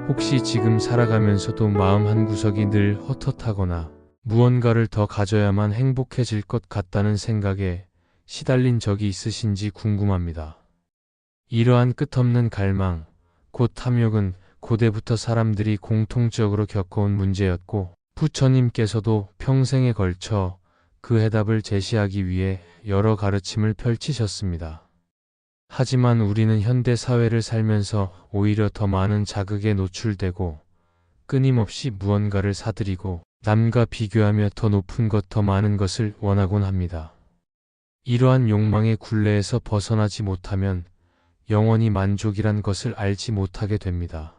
혹시 지금 살아가면서도 마음 한구석이 늘 헛헛하거나 무언가를 더 가져야만 행복해질 것 같다는 생각에 시달린 적이 있으신지 궁금합니다. 이러한 끝없는 갈망, 곧 탐욕은 고대부터 사람들이 공통적으로 겪어온 문제였고, 부처님께서도 평생에 걸쳐 그 해답을 제시하기 위해 여러 가르침을 펼치셨습니다. 하지만 우리는 현대 사회를 살면서 오히려 더 많은 자극에 노출되고 끊임없이 무언가를 사들이고 남과 비교하며 더 높은 것, 더 많은 것을 원하곤 합니다. 이러한 욕망의 굴레에서 벗어나지 못하면 영원히 만족이란 것을 알지 못하게 됩니다.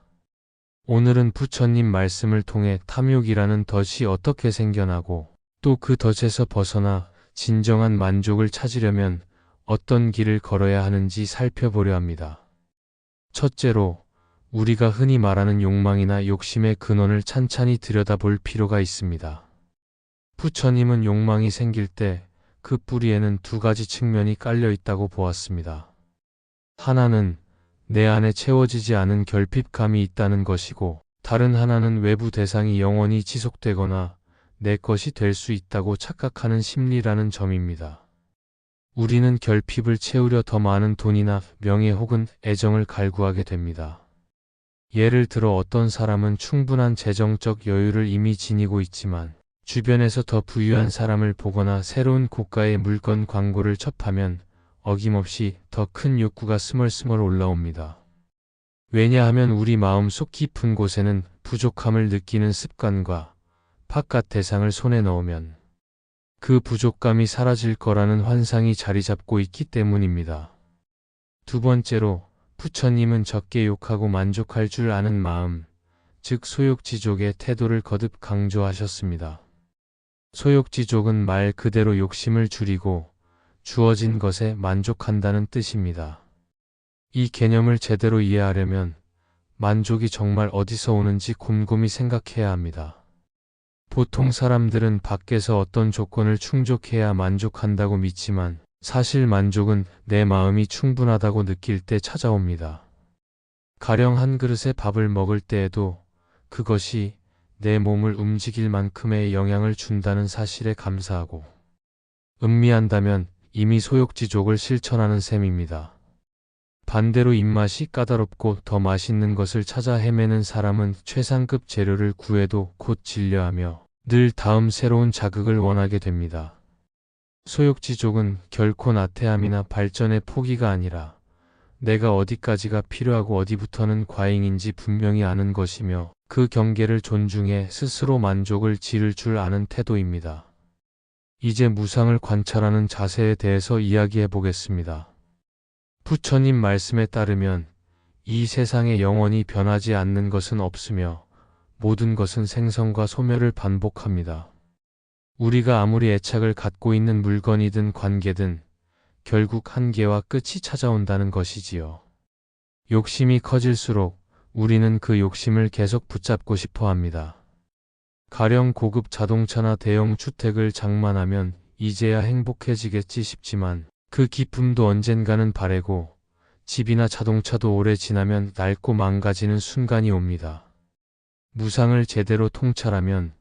오늘은 부처님 말씀을 통해 탐욕이라는 덫이 어떻게 생겨나고 또 그 덫에서 벗어나 진정한 만족을 찾으려면 어떤 길을 걸어야 하는지 살펴보려 합니다. 첫째로, 우리가 흔히 말하는 욕망이나 욕심의 근원을 찬찬히 들여다볼 필요가 있습니다. 부처님은 욕망이 생길 때 그 뿌리에는 두 가지 측면이 깔려 있다고 보았습니다. 하나는 내 안에 채워지지 않은 결핍감이 있다는 것이고, 다른 하나는 외부 대상이 영원히 지속되거나 내 것이 될 수 있다고 착각하는 심리라는 점입니다. 우리는 결핍을 채우려 더 많은 돈이나 명예 혹은 애정을 갈구하게 됩니다. 예를 들어 어떤 사람은 충분한 재정적 여유를 이미 지니고 있지만 주변에서 더 부유한 사람을 보거나 새로운 고가의 물건 광고를 접하면 어김없이 더 큰 욕구가 스멀스멀 올라옵니다. 왜냐하면 우리 마음속 깊은 곳에는 부족함을 느끼는 습관과 바깥 대상을 손에 넣으면 그 부족감이 사라질 거라는 환상이 자리 잡고 있기 때문입니다. 두 번째로, 부처님은 적게 욕하고 만족할 줄 아는 마음, 즉 소욕지족의 태도를 거듭 강조하셨습니다. 소욕지족은 말 그대로 욕심을 줄이고 주어진 것에 만족한다는 뜻입니다. 이 개념을 제대로 이해하려면 만족이 정말 어디서 오는지 곰곰이 생각해야 합니다. 보통 사람들은 밖에서 어떤 조건을 충족해야 만족한다고 믿지만 사실 만족은 내 마음이 충분하다고 느낄 때 찾아옵니다. 가령 한 그릇의 밥을 먹을 때에도 그것이 내 몸을 움직일 만큼의 영향을 준다는 사실에 감사하고 음미한다면 이미 소욕지족을 실천하는 셈입니다. 반대로 입맛이 까다롭고 더 맛있는 것을 찾아 헤매는 사람은 최상급 재료를 구해도 곧 질려하며 늘 다음 새로운 자극을 원하게 됩니다. 소욕지족은 결코 나태함이나 발전의 포기가 아니라 내가 어디까지가 필요하고 어디부터는 과잉인지 분명히 아는 것이며 그 경계를 존중해 스스로 만족을 지를 줄 아는 태도입니다. 이제 무상을 관찰하는 자세에 대해서 이야기해 보겠습니다. 부처님 말씀에 따르면 이 세상에 영원히 변하지 않는 것은 없으며 모든 것은 생성과 소멸을 반복합니다. 우리가 아무리 애착을 갖고 있는 물건이든 관계든 결국 한계와 끝이 찾아온다는 것이지요. 욕심이 커질수록 우리는 그 욕심을 계속 붙잡고 싶어 합니다. 가령 고급 자동차나 대형 주택을 장만하면 이제야 행복해지겠지 싶지만 그 기쁨도 언젠가는 바래고 집이나 자동차도 오래 지나면 낡고 망가지는 순간이 옵니다. 무상을 제대로 통찰하면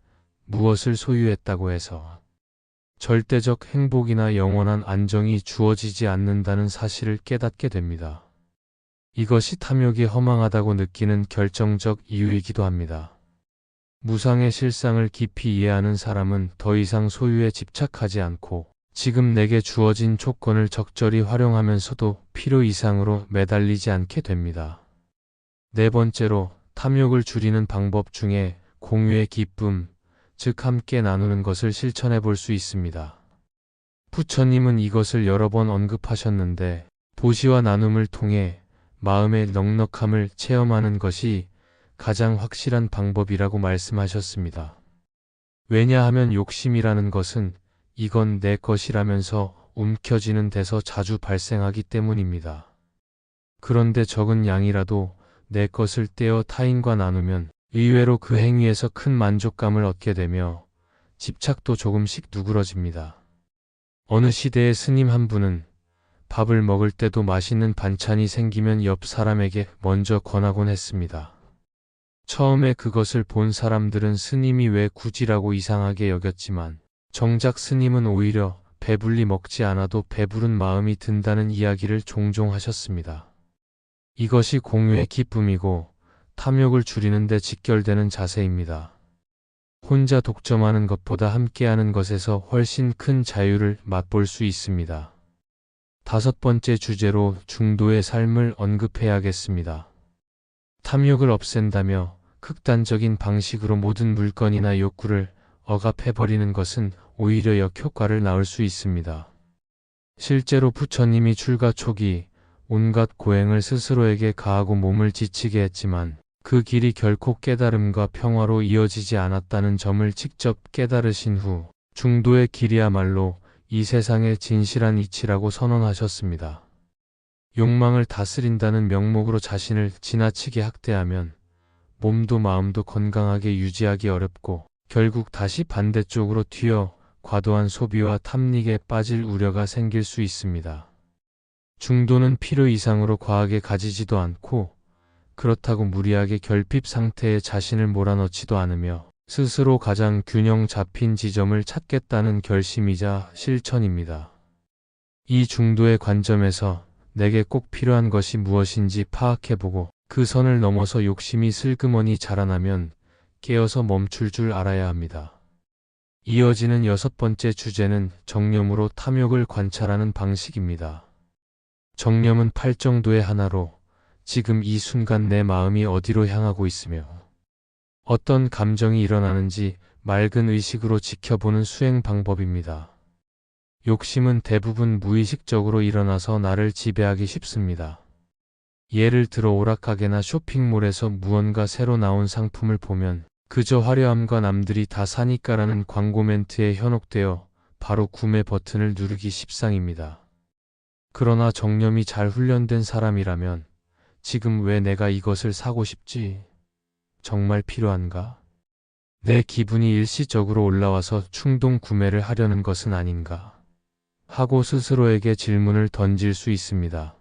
무엇을 소유했다고 해서 절대적 행복이나 영원한 안정이 주어지지 않는다는 사실을 깨닫게 됩니다. 이것이 탐욕이 허망하다고 느끼는 결정적 이유이기도 합니다. 무상의 실상을 깊이 이해하는 사람은 더 이상 소유에 집착하지 않고 지금 내게 주어진 조건을 적절히 활용하면서도 필요 이상으로 매달리지 않게 됩니다. 네 번째로, 탐욕을 줄이는 방법 중에 공유의 기쁨, 즉 함께 나누는 것을 실천해 볼 수 있습니다. 부처님은 이것을 여러 번 언급하셨는데 보시와 나눔을 통해 마음의 넉넉함을 체험하는 것이 가장 확실한 방법이라고 말씀하셨습니다. 왜냐하면 욕심이라는 것은 이건 내 것이라면서 움켜쥐는 데서 자주 발생하기 때문입니다. 그런데 적은 양이라도 내 것을 떼어 타인과 나누면 의외로 그 행위에서 큰 만족감을 얻게 되며 집착도 조금씩 누그러집니다. 어느 시대의 스님 한 분은 밥을 먹을 때도 맛있는 반찬이 생기면 옆 사람에게 먼저 권하곤 했습니다. 처음에 그것을 본 사람들은 스님이 왜 굳이라고 이상하게 여겼지만 정작 스님은 오히려 배불리 먹지 않아도 배부른 마음이 든다는 이야기를 종종 하셨습니다. 이것이 공유의 기쁨이고 탐욕을 줄이는 데 직결되는 자세입니다. 혼자 독점하는 것보다 함께하는 것에서 훨씬 큰 자유를 맛볼 수 있습니다. 5번째 주제로 중도의 삶을 언급해야겠습니다. 탐욕을 없앤다며 극단적인 방식으로 모든 물건이나 욕구를 억압해버리는 것은 오히려 역효과를 낳을 수 있습니다. 실제로 부처님이 출가 초기 온갖 고행을 스스로에게 가하고 몸을 지치게 했지만 그 길이 결코 깨달음과 평화로 이어지지 않았다는 점을 직접 깨달으신 후 중도의 길이야말로 이 세상의 진실한 이치라고 선언하셨습니다. 욕망을 다스린다는 명목으로 자신을 지나치게 학대하면 몸도 마음도 건강하게 유지하기 어렵고 결국 다시 반대쪽으로 튀어 과도한 소비와 탐닉에 빠질 우려가 생길 수 있습니다. 중도는 필요 이상으로 과하게 가지지도 않고 그렇다고 무리하게 결핍 상태에 자신을 몰아넣지도 않으며 스스로 가장 균형 잡힌 지점을 찾겠다는 결심이자 실천입니다. 이 중도의 관점에서 내게 꼭 필요한 것이 무엇인지 파악해보고 그 선을 넘어서 욕심이 슬그머니 자라나면 깨어서 멈출 줄 알아야 합니다. 이어지는 6번째 주제는 정념으로 탐욕을 관찰하는 방식입니다. 정념은 팔정도의 하나로 지금 이 순간 내 마음이 어디로 향하고 있으며 어떤 감정이 일어나는지 맑은 의식으로 지켜보는 수행 방법입니다. 욕심은 대부분 무의식적으로 일어나서 나를 지배하기 쉽습니다. 예를 들어 오락가게나 쇼핑몰에서 무언가 새로 나온 상품을 보면 그저 화려함과 남들이 다 사니까라는 광고 멘트에 현혹되어 바로 구매 버튼을 누르기 십상입니다. 그러나 정념이 잘 훈련된 사람이라면 지금 왜 내가 이것을 사고 싶지? 정말 필요한가? 내 기분이 일시적으로 올라와서 충동 구매를 하려는 것은 아닌가? 하고 스스로에게 질문을 던질 수 있습니다.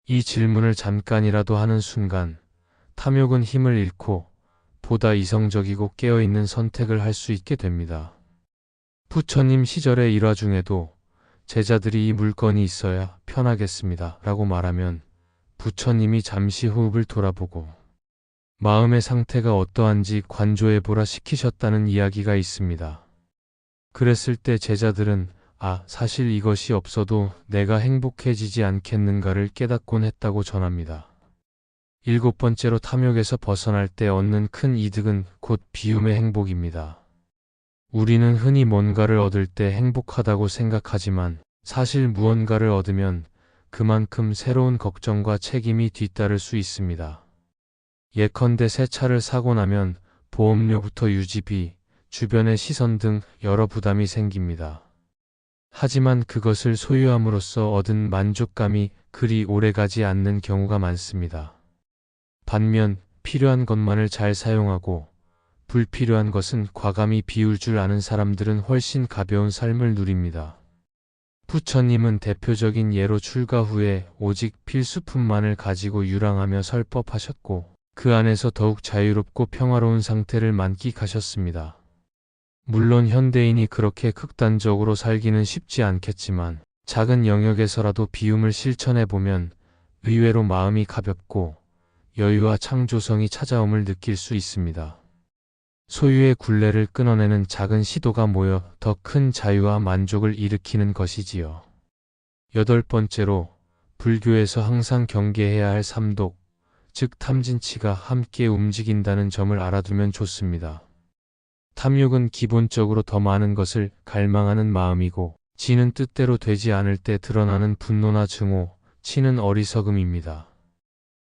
이 질문을 잠깐이라도 하는 순간 탐욕은 힘을 잃고 보다 이성적이고 깨어있는 선택을 할 수 있게 됩니다. 부처님 시절의 일화 중에도 제자들이 이 물건이 있어야 편하겠습니다 라고 말하면 부처님이 잠시 호흡을 돌아보고 마음의 상태가 어떠한지 관조해보라 시키셨다는 이야기가 있습니다. 그랬을 때 제자들은 사실 이것이 없어도 내가 행복해지지 않겠는가를 깨닫곤 했다고 전합니다. 7번째로 탐욕에서 벗어날 때 얻는 큰 이득은 곧 비움의 행복입니다. 우리는 흔히 뭔가를 얻을 때 행복하다고 생각하지만 사실 무언가를 얻으면 그만큼 새로운 걱정과 책임이 뒤따를 수 있습니다. 예컨대 새 차를 사고 나면 보험료부터 유지비, 주변의 시선 등 여러 부담이 생깁니다. 하지만 그것을 소유함으로써 얻은 만족감이 그리 오래가지 않는 경우가 많습니다. 반면 필요한 것만을 잘 사용하고 불필요한 것은 과감히 비울 줄 아는 사람들은 훨씬 가벼운 삶을 누립니다. 부처님은 대표적인 예로 출가 후에 오직 필수품만을 가지고 유랑하며 설법하셨고 그 안에서 더욱 자유롭고 평화로운 상태를 만끽하셨습니다. 물론 현대인이 그렇게 극단적으로 살기는 쉽지 않겠지만 작은 영역에서라도 비움을 실천해보면 의외로 마음이 가볍고 여유와 창조성이 찾아옴을 느낄 수 있습니다. 소유의 굴레를 끊어내는 작은 시도가 모여 더 큰 자유와 만족을 일으키는 것이지요. 8번째로 불교에서 항상 경계해야 할 삼독, 즉 탐진치가 함께 움직인다는 점을 알아두면 좋습니다. 탐욕은 기본적으로 더 많은 것을 갈망하는 마음이고 지는 뜻대로 되지 않을 때 드러나는 분노나 증오, 치는 어리석음입니다.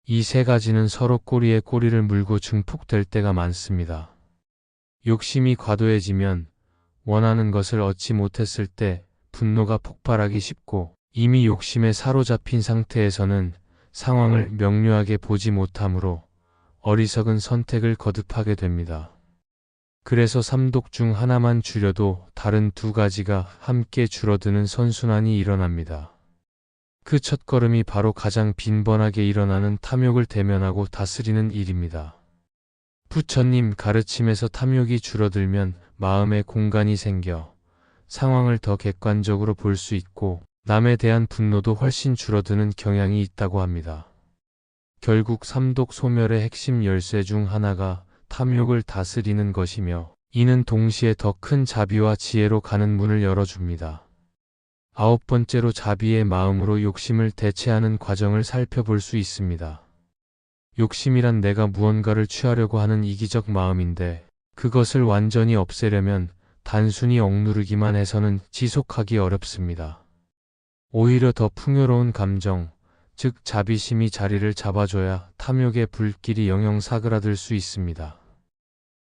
이 세 가지는 서로 꼬리에 꼬리를 물고 증폭될 때가 많습니다. 욕심이 과도해지면 원하는 것을 얻지 못했을 때 분노가 폭발하기 쉽고 이미 욕심에 사로잡힌 상태에서는 상황을 명료하게 보지 못하므로 어리석은 선택을 거듭하게 됩니다. 그래서 삼독 중 하나만 줄여도 다른 2가지가 함께 줄어드는 선순환이 일어납니다. 그 첫걸음이 바로 가장 빈번하게 일어나는 탐욕을 대면하고 다스리는 일입니다. 부처님 가르침에서 탐욕이 줄어들면 마음의 공간이 생겨 상황을 더 객관적으로 볼 수 있고 남에 대한 분노도 훨씬 줄어드는 경향이 있다고 합니다. 결국 삼독 소멸의 핵심 열쇠 중 하나가 탐욕을 다스리는 것이며 이는 동시에 더 큰 자비와 지혜로 가는 문을 열어줍니다. 아홉 번째로 자비의 마음으로 욕심을 대체하는 과정을 살펴볼 수 있습니다. 욕심이란 내가 무언가를 취하려고 하는 이기적 마음인데 그것을 완전히 없애려면 단순히 억누르기만 해서는 지속하기 어렵습니다. 오히려 더 풍요로운 감정, 즉 자비심이 자리를 잡아줘야 탐욕의 불길이 영영 사그라들 수 있습니다.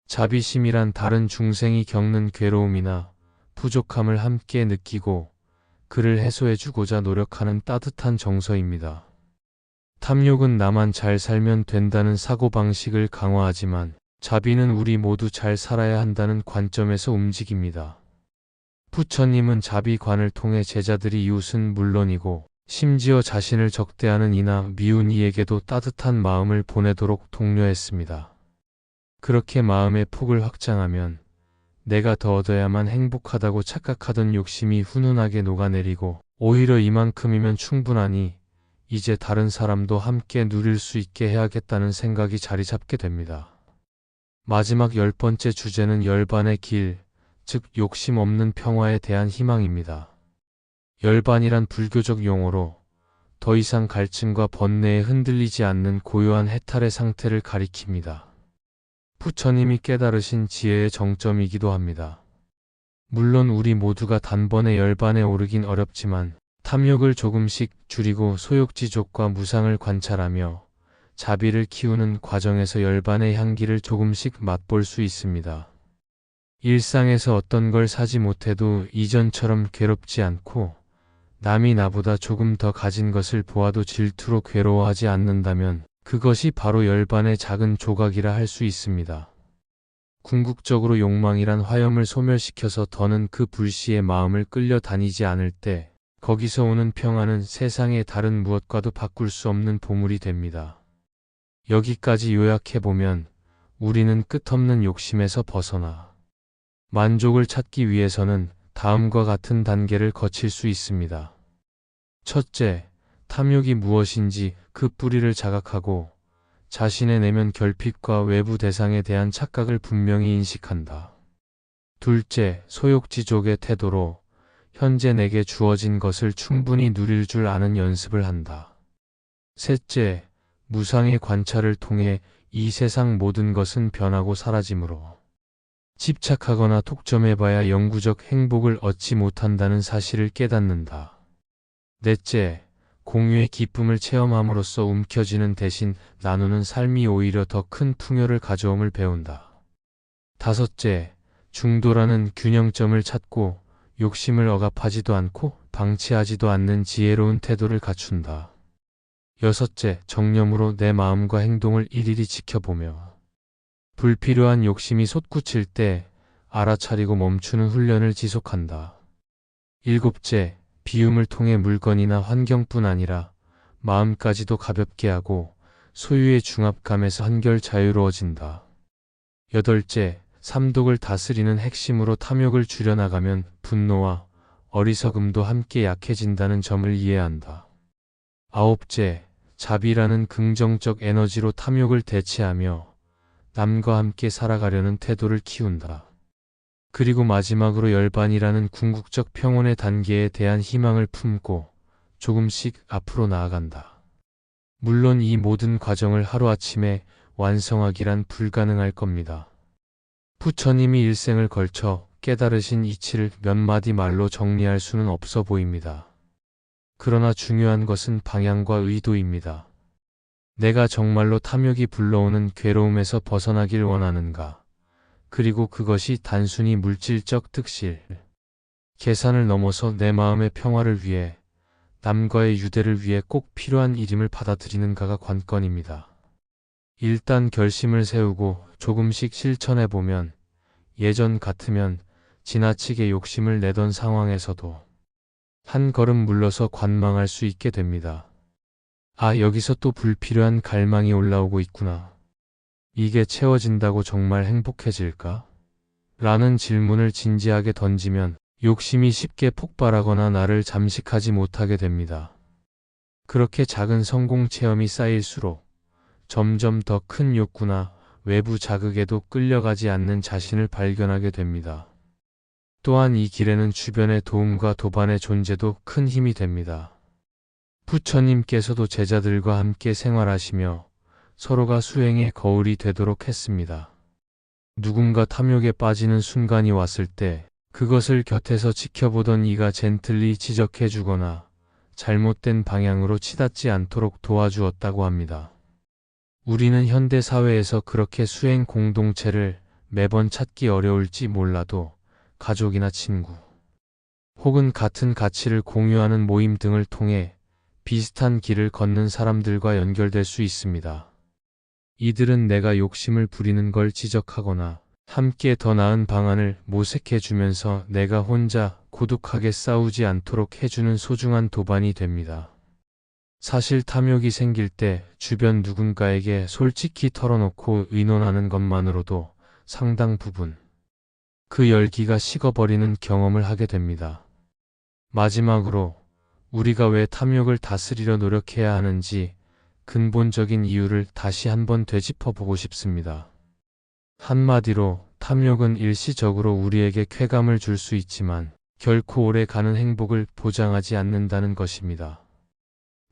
자비심이란 다른 중생이 겪는 괴로움이나 부족함을 함께 느끼고 그를 해소해주고자 노력하는 따뜻한 정서입니다. 탐욕은 나만 잘 살면 된다는 사고방식을 강화하지만 자비는 우리 모두 잘 살아야 한다는 관점에서 움직입니다. 부처님은 자비관을 통해 제자들이 이웃은 물론이고 심지어 자신을 적대하는 이나 미운 이에게도 따뜻한 마음을 보내도록 독려했습니다. 그렇게 마음의 폭을 확장하면 내가 더 얻어야만 행복하다고 착각하던 욕심이 훈훈하게 녹아내리고 오히려 이만큼이면 충분하니 이제 다른 사람도 함께 누릴 수 있게 해야겠다는 생각이 자리 잡게 됩니다. 마지막 10번째 주제는 열반의 길, 즉 욕심 없는 평화에 대한 희망입니다. 열반이란 불교적 용어로 더 이상 갈증과 번뇌에 흔들리지 않는 고요한 해탈의 상태를 가리킵니다. 부처님이 깨달으신 지혜의 정점이기도 합니다. 물론 우리 모두가 단번에 열반에 오르긴 어렵지만 탐욕을 조금씩 줄이고 소욕지족과 무상을 관찰하며 자비를 키우는 과정에서 열반의 향기를 조금씩 맛볼 수 있습니다. 일상에서 어떤 걸 사지 못해도 이전처럼 괴롭지 않고 남이 나보다 조금 더 가진 것을 보아도 질투로 괴로워하지 않는다면 그것이 바로 열반의 작은 조각이라 할 수 있습니다. 궁극적으로 욕망이란 화염을 소멸시켜서 더는 그 불씨의 마음을 끌려다니지 않을 때 거기서 오는 평화는 세상의 다른 무엇과도 바꿀 수 없는 보물이 됩니다. 여기까지 요약해보면 우리는 끝없는 욕심에서 벗어나 만족을 찾기 위해서는 다음과 같은 단계를 거칠 수 있습니다. 첫째, 탐욕이 무엇인지 그 뿌리를 자각하고 자신의 내면 결핍과 외부 대상에 대한 착각을 분명히 인식한다. 둘째, 소욕지족의 태도로 현재 내게 주어진 것을 충분히 누릴 줄 아는 연습을 한다. 셋째, 무상의 관찰을 통해 이 세상 모든 것은 변하고 사라지므로 집착하거나 독점해봐야 영구적 행복을 얻지 못한다는 사실을 깨닫는다. 넷째, 공유의 기쁨을 체험함으로써 움켜쥐는 대신 나누는 삶이 오히려 더 큰 풍요를 가져옴을 배운다. 다섯째, 중도라는 균형점을 찾고 욕심을 억압하지도 않고 방치하지도 않는 지혜로운 태도를 갖춘다. 여섯째, 정념으로 내 마음과 행동을 일일이 지켜보며 불필요한 욕심이 솟구칠 때 알아차리고 멈추는 훈련을 지속한다. 일곱째, 비움을 통해 물건이나 환경뿐 아니라 마음까지도 가볍게 하고 소유의 중압감에서 한결 자유로워진다. 여덟째, 삼독을 다스리는 핵심으로 탐욕을 줄여나가면 분노와 어리석음도 함께 약해진다는 점을 이해한다. 아홉째, 자비라는 긍정적 에너지로 탐욕을 대체하며 남과 함께 살아가려는 태도를 키운다. 그리고 마지막으로 열반이라는 궁극적 평온의 단계에 대한 희망을 품고 조금씩 앞으로 나아간다. 물론 이 모든 과정을 하루아침에 완성하기란 불가능할 겁니다. 부처님이 일생을 걸쳐 깨달으신 이치를 몇 마디 말로 정리할 수는 없어 보입니다. 그러나 중요한 것은 방향과 의도입니다. 내가 정말로 탐욕이 불러오는 괴로움에서 벗어나길 원하는가? 그리고 그것이 단순히 물질적 득실, 계산을 넘어서 내 마음의 평화를 위해, 남과의 유대를 위해 꼭 필요한 일임을 받아들이는가가 관건입니다. 일단 결심을 세우고 조금씩 실천해보면 예전 같으면 지나치게 욕심을 내던 상황에서도 한 걸음 물러서 관망할 수 있게 됩니다. 아, 여기서 또 불필요한 갈망이 올라오고 있구나. 이게 채워진다고 정말 행복해질까? 라는 질문을 진지하게 던지면 욕심이 쉽게 폭발하거나 나를 잠식하지 못하게 됩니다. 그렇게 작은 성공 체험이 쌓일수록 점점 더 큰 욕구나 외부 자극에도 끌려가지 않는 자신을 발견하게 됩니다. 또한 이 길에는 주변의 도움과 도반의 존재도 큰 힘이 됩니다. 부처님께서도 제자들과 함께 생활하시며 서로가 수행의 거울이 되도록 했습니다. 누군가 탐욕에 빠지는 순간이 왔을 때 그것을 곁에서 지켜보던 이가 젠틀리 지적해주거나 잘못된 방향으로 치닫지 않도록 도와주었다고 합니다. 우리는 현대 사회에서 그렇게 수행 공동체를 매번 찾기 어려울지 몰라도 가족이나 친구, 혹은 같은 가치를 공유하는 모임 등을 통해 비슷한 길을 걷는 사람들과 연결될 수 있습니다. 이들은 내가 욕심을 부리는 걸 지적하거나 함께 더 나은 방안을 모색해주면서 내가 혼자 고독하게 싸우지 않도록 해주는 소중한 도반이 됩니다. 사실 탐욕이 생길 때 주변 누군가에게 솔직히 털어놓고 의논하는 것만으로도 상당 부분 그 열기가 식어버리는 경험을 하게 됩니다. 마지막으로 우리가 왜 탐욕을 다스리려 노력해야 하는지 근본적인 이유를 다시 한번 되짚어보고 싶습니다. 한마디로 탐욕은 일시적으로 우리에게 쾌감을 줄 수 있지만 결코 오래 가는 행복을 보장하지 않는다는 것입니다.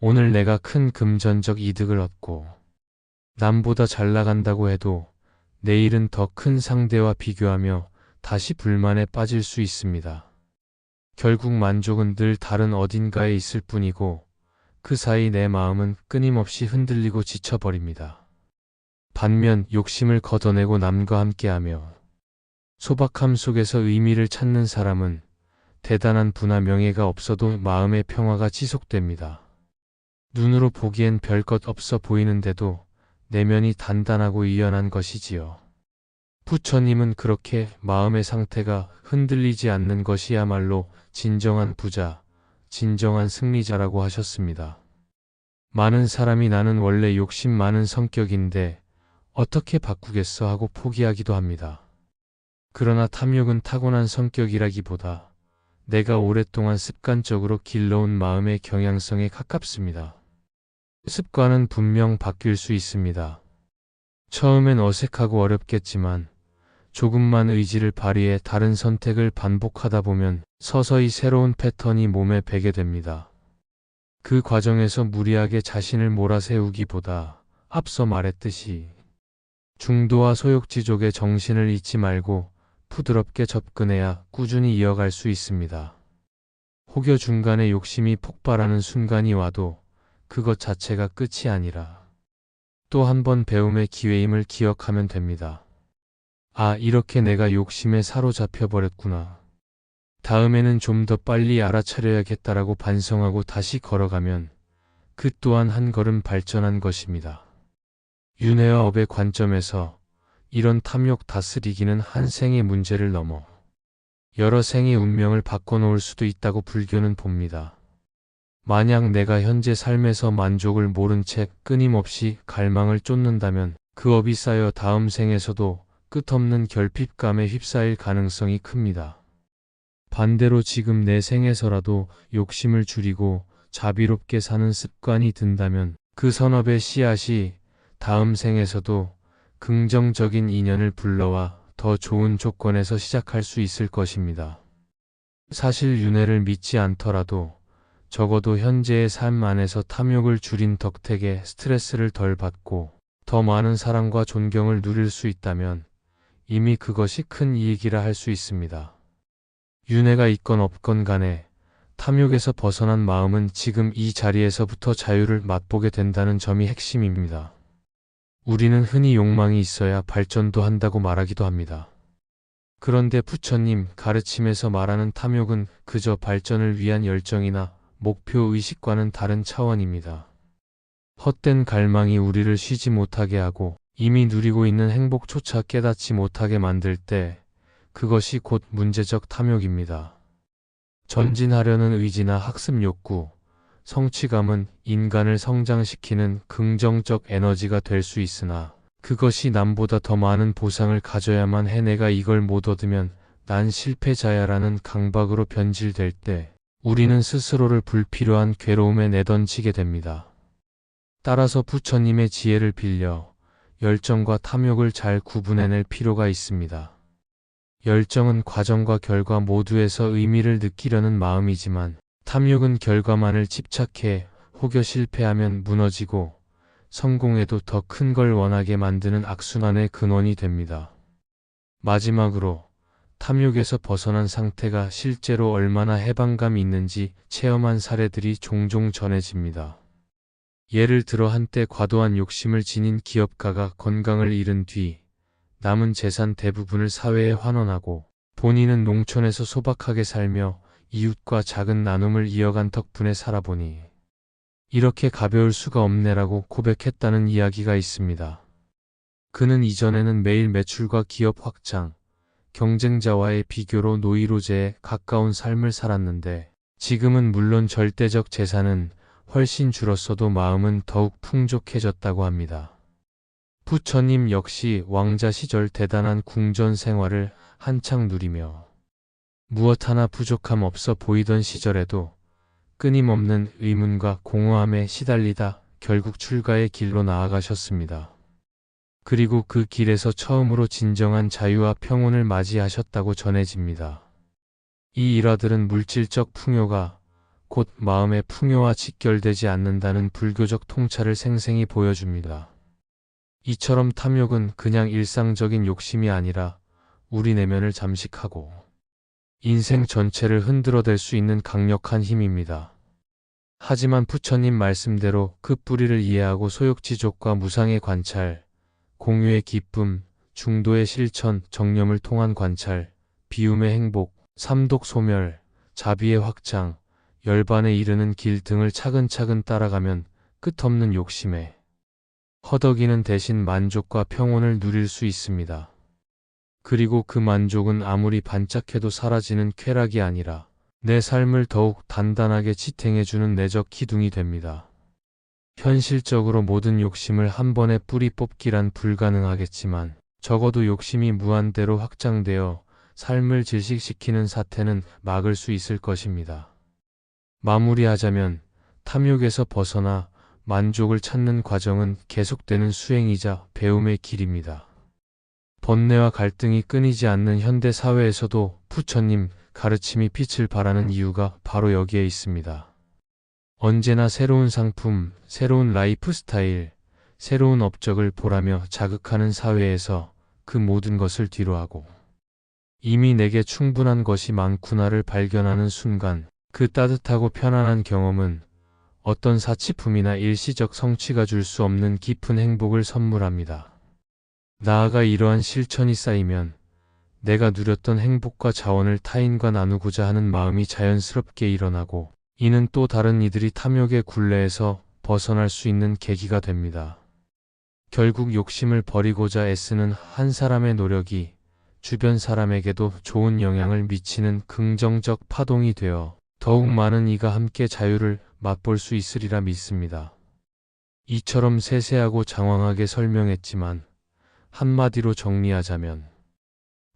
오늘 내가 큰 금전적 이득을 얻고 남보다 잘 나간다고 해도 내일은 더 큰 상대와 비교하며 다시 불만에 빠질 수 있습니다. 결국 만족은 늘 다른 어딘가에 있을 뿐이고 그 사이 내 마음은 끊임없이 흔들리고 지쳐버립니다. 반면 욕심을 걷어내고 남과 함께하며 소박함 속에서 의미를 찾는 사람은 대단한 부나 명예가 없어도 마음의 평화가 지속됩니다. 눈으로 보기엔 별것 없어 보이는데도 내면이 단단하고 유연한 것이지요. 부처님은 그렇게 마음의 상태가 흔들리지 않는 것이야말로 진정한 부자, 진정한 승리자라고 하셨습니다. 많은 사람이 나는 원래 욕심 많은 성격인데 어떻게 바꾸겠어 하고 포기하기도 합니다. 그러나 탐욕은 타고난 성격이라기보다 내가 오랫동안 습관적으로 길러온 마음의 경향성에 가깝습니다. 습관은 분명 바뀔 수 있습니다. 처음엔 어색하고 어렵겠지만 조금만 의지를 발휘해 다른 선택을 반복하다 보면 서서히 새로운 패턴이 몸에 배게 됩니다. 그 과정에서 무리하게 자신을 몰아세우기보다 앞서 말했듯이 중도와 소욕지족의 정신을 잊지 말고 부드럽게 접근해야 꾸준히 이어갈 수 있습니다. 혹여 중간에 욕심이 폭발하는 순간이 와도 그것 자체가 끝이 아니라 또 한 번 배움의 기회임을 기억하면 됩니다. 아, 이렇게 내가 욕심에 사로잡혀 버렸구나. 다음에는 좀 더 빨리 알아차려야겠다라고 반성하고 다시 걸어가면 그 또한 한 걸음 발전한 것입니다. 윤회와 업의 관점에서 이런 탐욕 다스리기는 한 생의 문제를 넘어 여러 생의 운명을 바꿔놓을 수도 있다고 불교는 봅니다. 만약 내가 현재 삶에서 만족을 모른 채 끊임없이 갈망을 쫓는다면 그 업이 쌓여 다음 생에서도 끝없는 결핍감에 휩싸일 가능성이 큽니다. 반대로 지금 내 생에서라도 욕심을 줄이고 자비롭게 사는 습관이 든다면 그 선업의 씨앗이 다음 생에서도 긍정적인 인연을 불러와 더 좋은 조건에서 시작할 수 있을 것입니다. 사실 윤회를 믿지 않더라도 적어도 현재의 삶 안에서 탐욕을 줄인 덕택에 스트레스를 덜 받고 더 많은 사랑과 존경을 누릴 수 있다면 이미 그것이 큰 이익이라 할 수 있습니다. 윤회가 있건 없건 간에 탐욕에서 벗어난 마음은 지금 이 자리에서부터 자유를 맛보게 된다는 점이 핵심입니다. 우리는 흔히 욕망이 있어야 발전도 한다고 말하기도 합니다. 그런데 부처님 가르침에서 말하는 탐욕은 그저 발전을 위한 열정이나 목표의식과는 다른 차원입니다. 헛된 갈망이 우리를 쉬지 못하게 하고 이미 누리고 있는 행복조차 깨닫지 못하게 만들 때 그것이 곧 문제적 탐욕입니다. 전진하려는 의지나 학습 욕구, 성취감은 인간을 성장시키는 긍정적 에너지가 될 수 있으나 그것이 남보다 더 많은 보상을 가져야만 해 내가 이걸 못 얻으면 난 실패자야라는 강박으로 변질될 때 우리는 스스로를 불필요한 괴로움에 내던지게 됩니다. 따라서 부처님의 지혜를 빌려 열정과 탐욕을 잘 구분해낼 필요가 있습니다. 열정은 과정과 결과 모두에서 의미를 느끼려는 마음이지만 탐욕은 결과만을 집착해 혹여 실패하면 무너지고 성공해도 더 큰 걸 원하게 만드는 악순환의 근원이 됩니다. 마지막으로 탐욕에서 벗어난 상태가 실제로 얼마나 해방감이 있는지 체험한 사례들이 종종 전해집니다. 예를 들어 한때 과도한 욕심을 지닌 기업가가 건강을 잃은 뒤 남은 재산 대부분을 사회에 환원하고 본인은 농촌에서 소박하게 살며 이웃과 작은 나눔을 이어간 덕분에 살아보니 이렇게 가벼울 수가 없네라고 고백했다는 이야기가 있습니다. 그는 이전에는 매일 매출과 기업 확장, 경쟁자와의 비교로 노이로제에 가까운 삶을 살았는데 지금은 물론 절대적 재산은 훨씬 줄었어도 마음은 더욱 풍족해졌다고 합니다. 부처님 역시 왕자 시절 대단한 궁전 생활을 한창 누리며 무엇 하나 부족함 없어 보이던 시절에도 끊임없는 의문과 공허함에 시달리다 결국 출가의 길로 나아가셨습니다. 그리고 그 길에서 처음으로 진정한 자유와 평온을 맞이하셨다고 전해집니다. 이 일화들은 물질적 풍요가 곧 마음의 풍요와 직결되지 않는다는 불교적 통찰을 생생히 보여줍니다. 이처럼 탐욕은 그냥 일상적인 욕심이 아니라 우리 내면을 잠식하고 인생 전체를 흔들어댈 수 있는 강력한 힘입니다. 하지만 부처님 말씀대로 그 뿌리를 이해하고 소욕지족과 무상의 관찰, 공유의 기쁨, 중도의 실천, 정념을 통한 관찰, 비움의 행복, 삼독 소멸, 자비의 확장, 열반에 이르는 길 등을 차근차근 따라가면 끝없는 욕심에 허덕이는 대신 만족과 평온을 누릴 수 있습니다. 그리고 그 만족은 아무리 반짝해도 사라지는 쾌락이 아니라 내 삶을 더욱 단단하게 지탱해주는 내적 기둥이 됩니다. 현실적으로 모든 욕심을 한 번에 뿌리 뽑기란 불가능하겠지만 적어도 욕심이 무한대로 확장되어 삶을 질식시키는 사태는 막을 수 있을 것입니다. 마무리하자면 탐욕에서 벗어나 만족을 찾는 과정은 계속되는 수행이자 배움의 길입니다. 번뇌와 갈등이 끊이지 않는 현대 사회에서도 부처님 가르침이 빛을 발하는 이유가 바로 여기에 있습니다. 언제나 새로운 상품, 새로운 라이프 스타일, 새로운 업적을 보라며 자극하는 사회에서 그 모든 것을 뒤로하고 이미 내게 충분한 것이 많구나를 발견하는 순간 그 따뜻하고 편안한 경험은 어떤 사치품이나 일시적 성취가 줄 수 없는 깊은 행복을 선물합니다. 나아가 이러한 실천이 쌓이면 내가 누렸던 행복과 자원을 타인과 나누고자 하는 마음이 자연스럽게 일어나고 이는 또 다른 이들이 탐욕의 굴레에서 벗어날 수 있는 계기가 됩니다. 결국 욕심을 버리고자 애쓰는 한 사람의 노력이 주변 사람에게도 좋은 영향을 미치는 긍정적 파동이 되어 더욱 많은 이가 함께 자유를 맛볼 수 있으리라 믿습니다. 이처럼 세세하고 장황하게 설명했지만 한마디로 정리하자면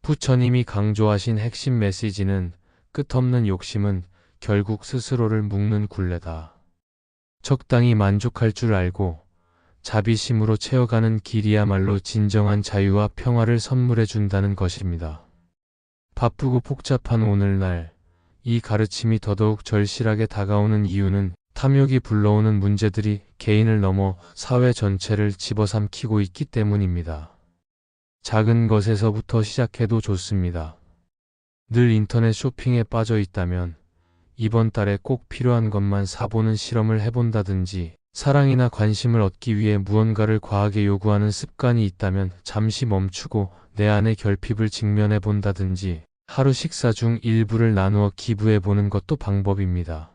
부처님이 강조하신 핵심 메시지는 끝없는 욕심은 결국 스스로를 묶는 굴레다. 적당히 만족할 줄 알고 자비심으로 채워가는 길이야말로 진정한 자유와 평화를 선물해 준다는 것입니다. 바쁘고 복잡한 오늘날 이 가르침이 더더욱 절실하게 다가오는 이유는 탐욕이 불러오는 문제들이 개인을 넘어 사회 전체를 집어삼키고 있기 때문입니다. 작은 것에서부터 시작해도 좋습니다. 늘 인터넷 쇼핑에 빠져 있다면 이번 달에 꼭 필요한 것만 사보는 실험을 해본다든지 사랑이나 관심을 얻기 위해 무언가를 과하게 요구하는 습관이 있다면 잠시 멈추고 내 안의 결핍을 직면해 본다든지 하루 식사 중 일부를 나누어 기부해 보는 것도 방법입니다.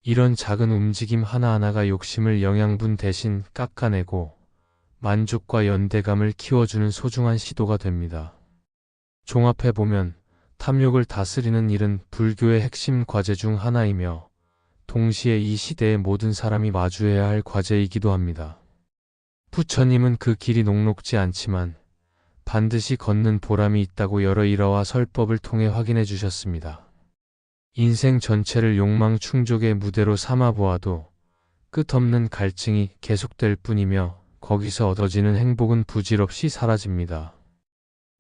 이런 작은 움직임 하나하나가 욕심을 영양분 대신 깎아내고 만족과 연대감을 키워주는 소중한 시도가 됩니다. 종합해보면 탐욕을 다스리는 일은 불교의 핵심 과제 중 하나이며 동시에 이 시대의 모든 사람이 마주해야 할 과제이기도 합니다. 부처님은 그 길이 녹록지 않지만 반드시 걷는 보람이 있다고 여러 일화와 설법을 통해 확인해 주셨습니다. 인생 전체를 욕망 충족의 무대로 삼아 보아도 끝없는 갈증이 계속될 뿐이며 거기서 얻어지는 행복은 부질없이 사라집니다.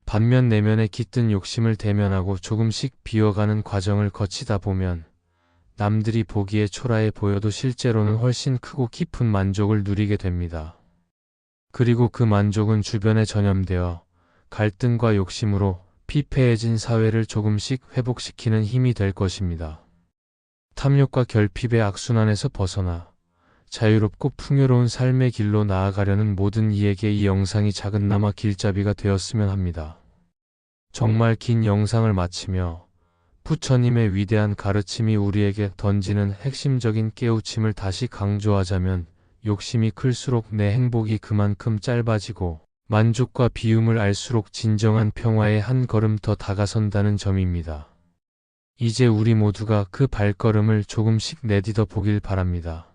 반면 내면의 깃든 욕심을 대면하고 조금씩 비워가는 과정을 거치다 보면 남들이 보기에 초라해 보여도 실제로는 훨씬 크고 깊은 만족을 누리게 됩니다. 그리고 그 만족은 주변에 전염되어 갈등과 욕심으로 피폐해진 사회를 조금씩 회복시키는 힘이 될 것입니다. 탐욕과 결핍의 악순환에서 벗어나 자유롭고 풍요로운 삶의 길로 나아가려는 모든 이에게 이 영상이 작은나마 길잡이가 되었으면 합니다. 정말 긴 영상을 마치며 부처님의 위대한 가르침이 우리에게 던지는 핵심적인 깨우침을 다시 강조하자면 욕심이 클수록 내 행복이 그만큼 짧아지고 만족과 비움을 알수록 진정한 평화에 한 걸음 더 다가선다는 점입니다. 이제 우리 모두가 그 발걸음을 조금씩 내딛어 보길 바랍니다.